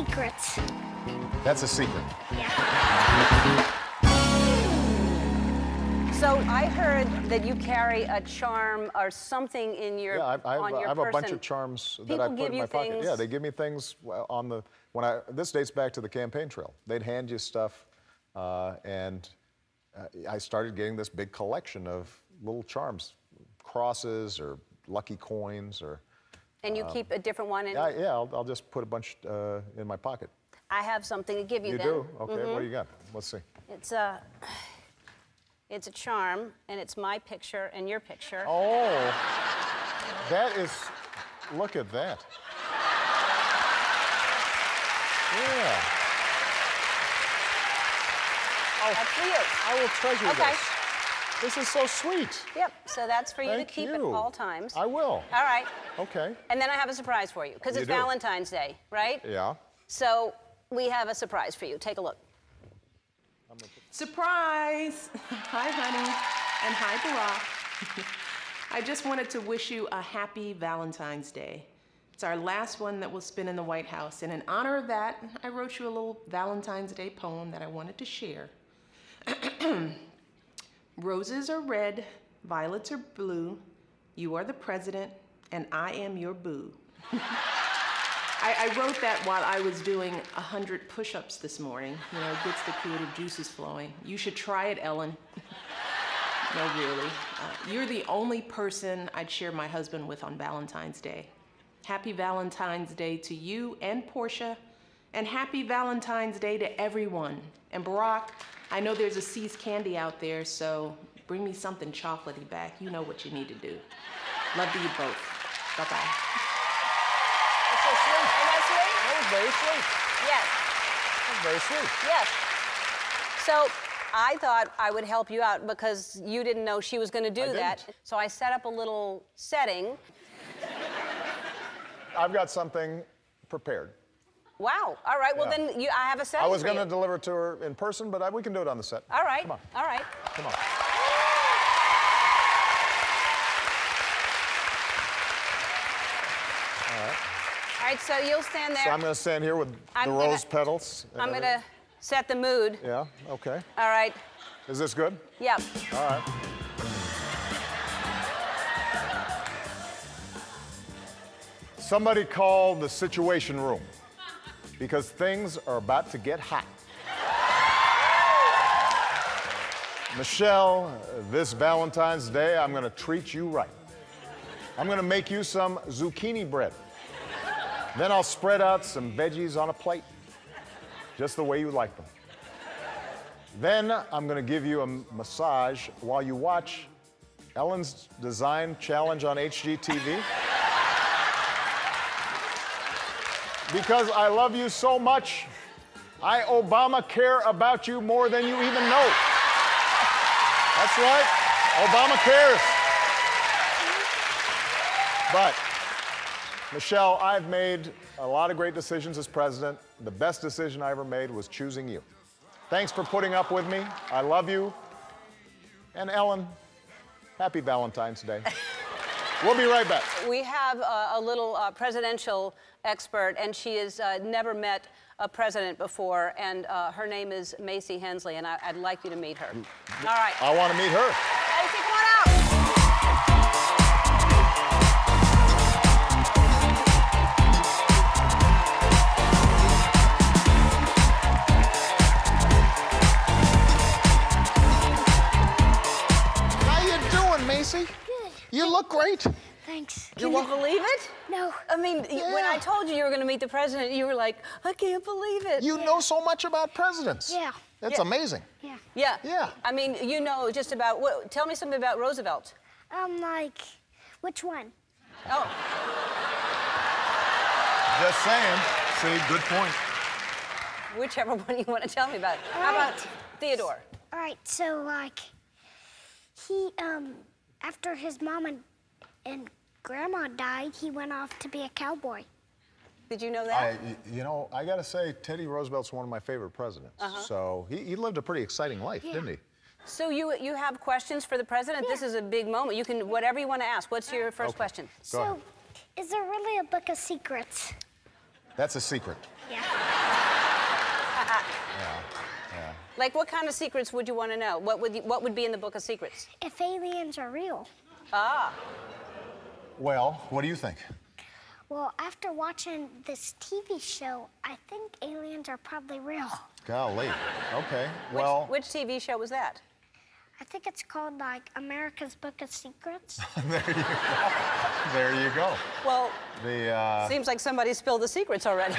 secrets. That's a secret. Yeah. So I heard that you carry a charm or something in your on your I have a bunch person. of charms that People I put give in you my pocket. things. Yeah, they give me things on the this dates back to the campaign trail. They'd hand you stuff, and I started getting this big collection of little charms, crosses or lucky coins or. And you keep a different one in? Yeah, I'll just put a bunch in my pocket. I have something to give you, You then. do? Okay, what do you got? Let's see. It's a charm, and it's my picture and your picture. Oh, that is, look at that. Yeah. That's for you. I will treasure Okay. this. This is so sweet. Yep, so that's for you Thank to keep you. at all times. I will. All right. Okay. And then I have a surprise for you, because You it's do. Valentine's Day, right? Yeah. So we have a surprise for you. Take a look. Surprise! Hi, honey, and hi, Barack. I just wanted to wish you a happy Valentine's Day. It's our last one that we'll spend in the White House, and in honor of that, I wrote you a little Valentine's Day poem that I wanted to share. Roses are red, violets are blue, you are the president, and I am your boo. I wrote that while I was doing 100 push-ups this morning. You know, it gets the creative juices flowing. You should try it, Ellen. No, really. You're the only person I'd share my husband with on Valentine's Day. Happy Valentine's Day to you and Portia, and happy Valentine's Day to everyone. And Barack, I know there's a See's candy out there, so bring me something chocolatey back. You know what you need to do. Love to you both. Bye-bye. That's so sweet. Isn't that sweet? That was very sweet. Yes. That was very sweet. Yes. So I thought I would help you out because you didn't know she was going to do that. didn't. So I set up a little setting. I've got something prepared. Wow. All right. Well, Yeah. then I have a setting I was for going to you. deliver it to her in person, but we can do it on the set. All right. Come on. All right. Come on. All right. So you'll stand there. So I'm going to stand here with I'm the gonna- rose petals. and I'm going everything. to set the mood. Yeah, okay. All right. Is this good? Yep. All right. Somebody call the Situation Room because things are about to get hot. Michelle, this Valentine's Day, I'm going to treat you right. I'm going to make you some zucchini bread. Then I'll spread out some veggies on a plate, just the way you like them. Then I'm going to give you a massage while you watch Ellen's Design Challenge on HGTV. Because I love you so much, I Obama care about you more than you even know. That's right, Obama cares. But, Michelle, I've made a lot of great decisions as president. The best decision I ever made was choosing you. Thanks for putting up with me. I love you. And Ellen, happy Valentine's Day. We'll be right back. We have a little presidential expert, and she has never met a president before, and her name is Macey Hensley, and I'd like you to meet her. All right. I want to meet her. Macey, come on out. How you doing, Macey? Good. You look great. Thanks. Can you believe it? No. I mean, when I told you were going to meet the president, you were like, I can't believe it. You know so much about presidents. Yeah. That's amazing. Yeah. Yeah. Yeah. I mean, you know just about, tell me something about Roosevelt. Like, which one? Oh, Just saying. See, good point. whichever one you want to tell me about. How about Theodore? All right, so, like, he, after his mom and grandma died, he went off to be a cowboy. Did you know that? I got to say, Teddy Roosevelt's one of my favorite presidents. So he lived a pretty exciting life, didn't he? So you have questions for the president? This is a big moment. You can, whatever you want to ask. What's your first question? Go ahead. So, is there really a book of secrets? That's a secret. Yeah. Like, what kind of secrets would you want to know? What would be in the book of secrets? If aliens are real. Ah. Well, what do you think? Well, after watching this TV show, I think aliens are probably real. Golly. Okay. Well. Which TV show was that? I think it's called, like, America's Book of Secrets. There you go. There you go. Well, The seems like somebody spilled the secrets already.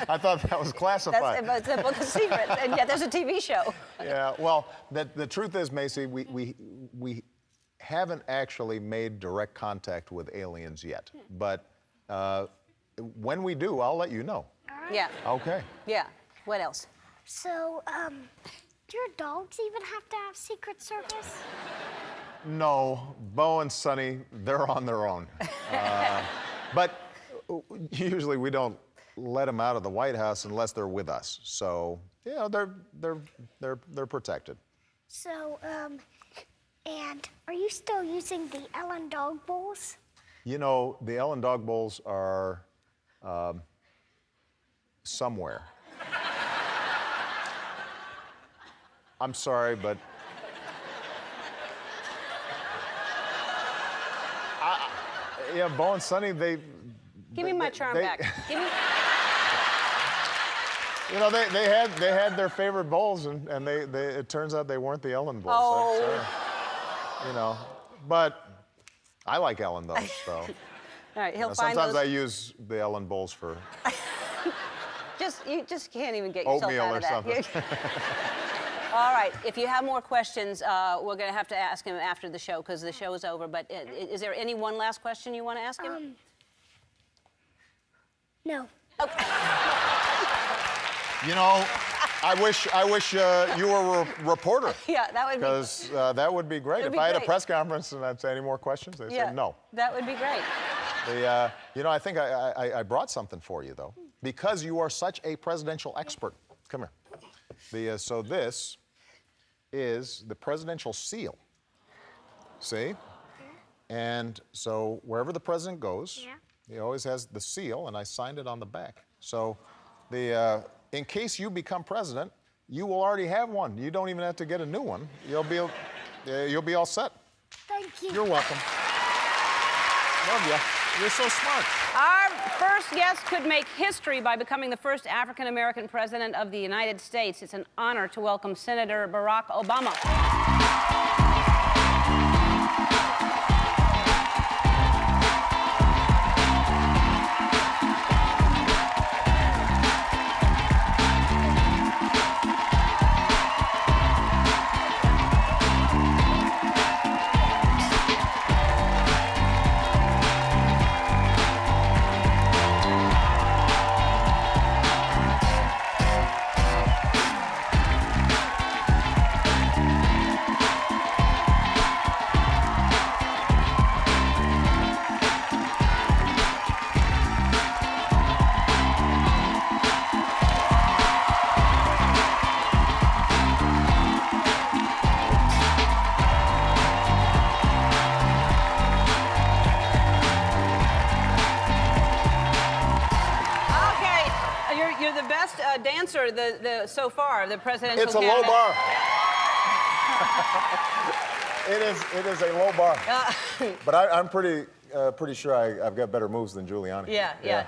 I thought that was classified. It's a book of secrets, and yet there's a TV show. Yeah. Well, the truth is, Macey, we haven't actually made direct contact with aliens yet, but when we do, I'll let you know. All right. Yeah. Okay. Yeah. What else? So, do your dogs even have to have Secret Service? No, Bo and Sonny, they're on their own. But usually we don't let them out of the White House unless they're with us. So, yeah, they're protected. So, and are you still using the Ellen Dog Bowls? You know, the Ellen Dog Bowls are somewhere. I'm sorry, but yeah, Bo and Sonny, they. Give me my charm back. Give me. You know, they had their favorite bowls, and it turns out they weren't the Ellen bowls. Oh. You know, but I like Ellen those. So All right, he'll find sometimes those. I use the Ellen bowls for You just can't even get yourself oatmeal out or of that. something. All right, if you have more questions, we're going to have to ask him after the show because the show is over. But is there any one last question you want to ask him? No. You know, I wish you were a reporter. Yeah, that would be. Because that would be great. It would If be I had a great. press conference and I'd say any more questions, they'd say no. That would be great. You know, I think I brought something for you though, because you are such a presidential expert. Come here. So this is the presidential seal. See? And so wherever the president goes, he always has the seal, and I signed it on the back. So in case you become president, you will already have one. You don't even have to get a new one. You'll be all set. Thank you. You're welcome. Love ya. You're so smart. Our first guest could make history by becoming the first African-American president of the United States. It's an honor to welcome Senator Barack Obama. You're the best dancer so far, the presidential It's a candidate. low bar. It is a low bar. But I'm pretty sure I've got better moves than Giuliani. Yeah.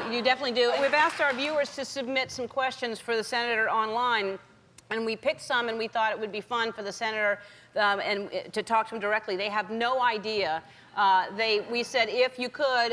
You definitely do. We've asked our viewers to submit some questions for the senator online, and we picked some, and we thought it would be fun for the senator and to talk to him directly. They have no idea. We said if you could,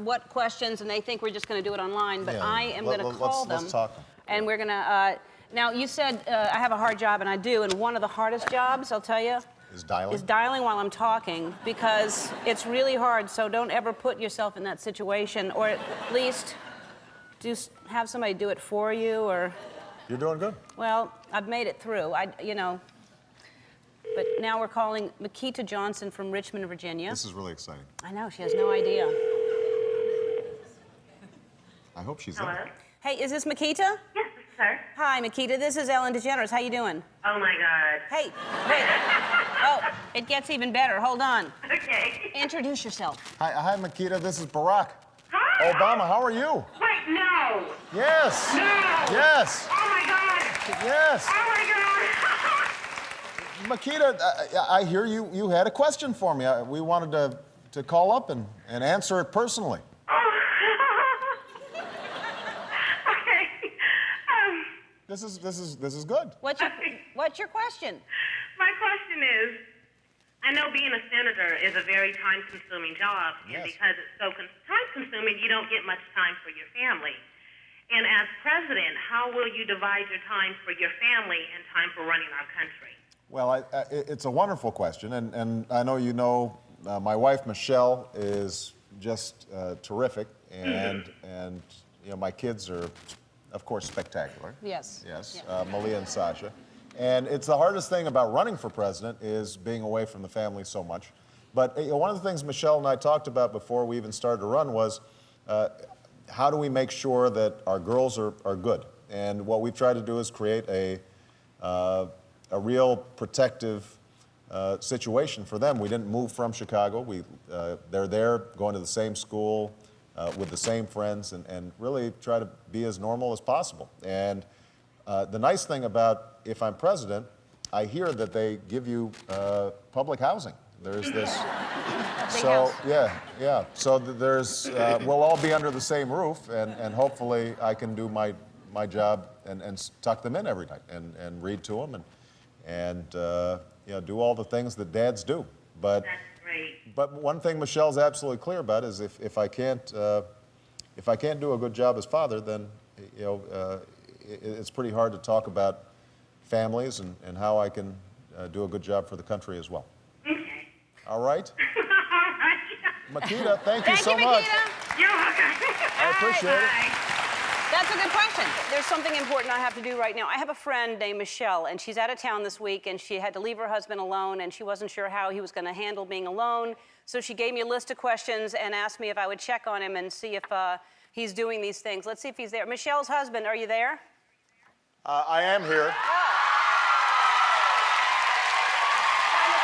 what questions, and they think we're just going to do it online. But I am going to call them. Let's talk. And we're going to. Now you said I have a hard job, and I do. And one of the hardest jobs, I'll tell you, is dialing. Is dialing while I'm talking, because it's really hard. So don't ever put yourself in that situation, or at least have somebody do it for you, or. You're doing good. Well, I've made it through. But now we're calling Makita Johnson from Richmond, Virginia. This is really exciting. I know, she has no idea. I hope she's Hello? in. Hey, is this Makita? Yes, this is her. Hi, Makita. This is Ellen DeGeneres. How you doing? Oh my God. Hey, wait. Oh, it gets even better. Hold on. Okay. Introduce yourself. Hi, Makita. This is Barack Hi. Obama. How are you? Wait, no. No. Yes. No. Yes. Oh my God. Yes. Oh my God. Makita, I hear you had a question for me. We wanted to call up and answer it personally. Oh. Okay. This is good. What's your question? My question is, I know being a senator is a very time-consuming job, and Yes. because it's so time-consuming, you don't get much time for your family. And as president, how will you divide your time for your family and time for running our country? Well, it's a wonderful question, and I know you know my wife Michelle is just terrific, and you know my kids are, of course, spectacular. Yes. Yes, Yeah. Malia and Sasha. And it's the hardest thing about running for president is being away from the family so much. But you know, one of the things Michelle and I talked about before we even started to run was how do we make sure that our girls are good? And what we've tried to do is create a real protective situation for them. We didn't move from Chicago. They're there going to the same school with the same friends and really try to be as normal as possible. And the nice thing about if I'm president, I hear that they give you public housing. There's this. So yeah. So there's we'll all be under the same roof, and hopefully I can do my job and tuck them in every night and read to them and you know, do all the things that dads do. But That's great. but one thing Michelle's absolutely clear about is if I can't do a good job as father, then you know it's pretty hard to talk about families and how I can do a good job for the country as well. Okay. All right? All right. Makita, thank you so Makita. much. You're welcome. I appreciate it. Bye. That's a good question. There's something important I have to do right now. I have a friend named Michelle, and she's out of town this week, and she had to leave her husband alone, and she wasn't sure how he was going to handle being alone. So she gave me a list of questions and asked me if I would check on him and see if he's doing these things. Let's see if he's there. Michelle's husband, are you there? I am here. Hi, Mr.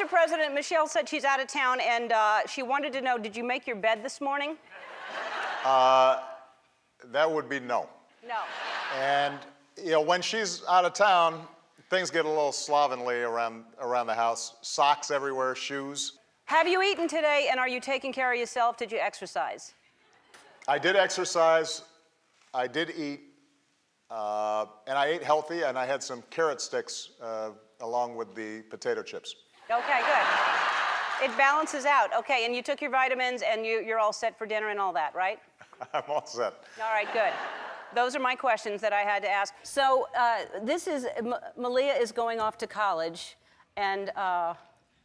President. Mr. President, Michelle said she's out of town, and she wanted to know, did you make your bed this morning? That would be no. No. And you know, when she's out of town, things get a little slovenly around the house. Socks everywhere, shoes. Have you eaten today, and are you taking care of yourself? Did you exercise? I did exercise. I did eat. And I ate healthy, and I had some carrot sticks along with the potato chips. Okay, good. It balances out. Okay, and you took your vitamins, and you're all set for dinner and all that, right? I'm all set. All right, good. Those are my questions that I had to ask. So Malia is going off to college, and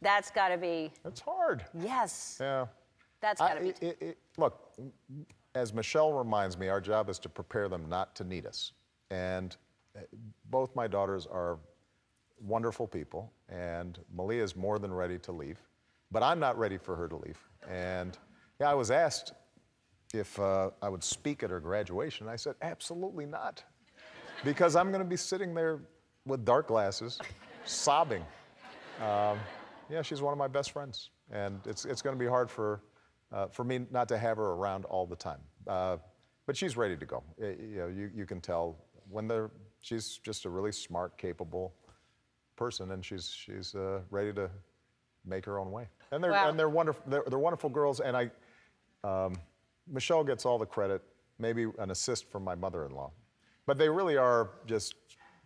that's got to be... It's hard. Yes. Yeah. That's got to be... Look, as Michelle reminds me, our job is to prepare them not to need us. And both my daughters are wonderful people, and Malia is more than ready to leave, but I'm not ready for her to leave. And yeah, I was asked if I would speak at her graduation. I said, absolutely not, because I'm going to be sitting there with dark glasses, sobbing. Yeah, she's one of my best friends, and it's going to be hard for me not to have her around all the time. But she's ready to go. You know, you can tell she's just a really smart, capable person, and she's ready to make her own way. And they're wonderful. They're wonderful girls. And Michelle gets all the credit, maybe an assist from my mother-in-law, but they really are just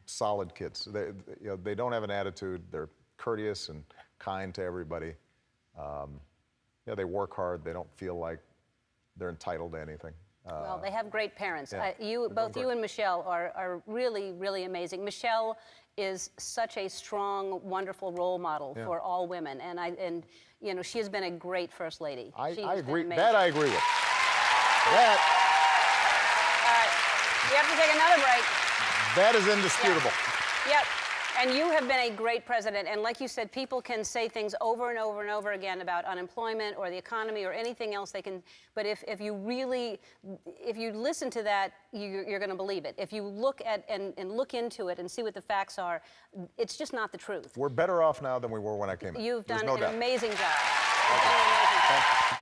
solid kids. They don't have an attitude. They're courteous and kind to everybody. They work hard. They don't feel like they're entitled to anything. Well, they have great parents. Yeah. Both you and Michelle are really, really amazing. Michelle is such a strong, wonderful role model for all women, and you know, she has been a great first lady. I She has agree. been That amazing. I agree with. That All right, we have to take another break. is indisputable. Yep. And you have been a great president. And like you said, people can say things over and over and over again about unemployment or the economy or anything else they can. But if you really, if you listen to that, you're going to believe it. If you look at and look into it and see what the facts are, it's just not the truth. We're better off now than we were when I came in. You've There's done no an doubt. amazing job. Thank you.